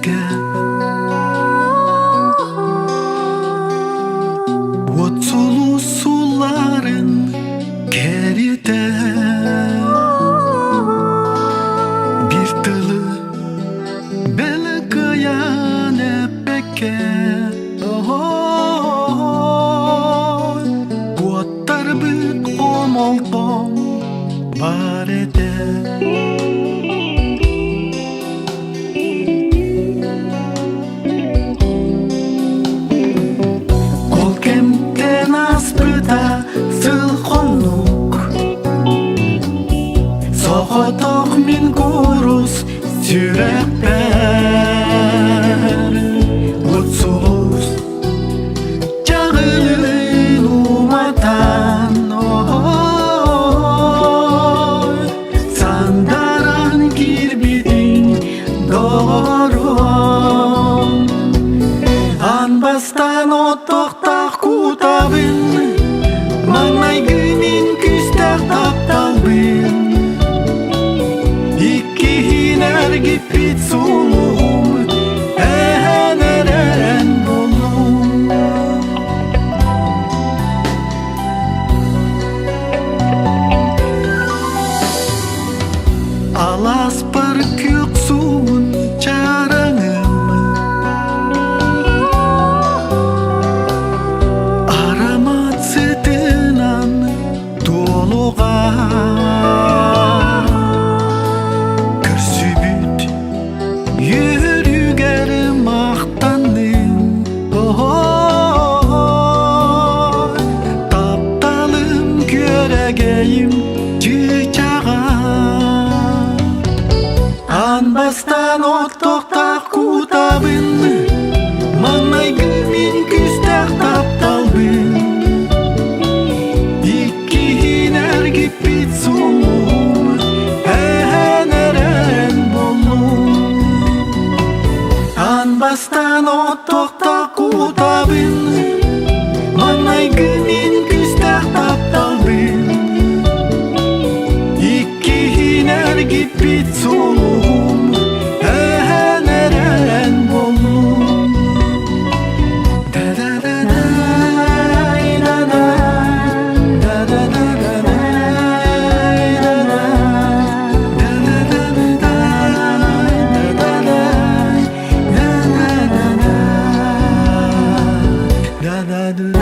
безге от сулуу суларын керите бир тылы белекаян эпекке буаттар бүт омолтом бар эте Сохоток мин курус сүрәкпәр Утсулус Чағылын уматан Сандаран кирбидин дором Анбастан оттоқтақ кутабын Маңнай гүнин күстәк тапталбын Gipit suluğum eren bolum Alas par köksun çarağım Aramat sıtınan doluğa Yürüger Mахтанабын Тапталым көрәгейім чычаға Анбастан оттоқтақ кутабын Маңнай гүмин күстәк тапталбын Иккиін әргіппит сұлуым әнәрән болуым Анбастан оттоқтақ кутабын Маңнай гүмин күстәк тапталбын Иккиін әргіппит сұлуым әнәрән болуым Da da da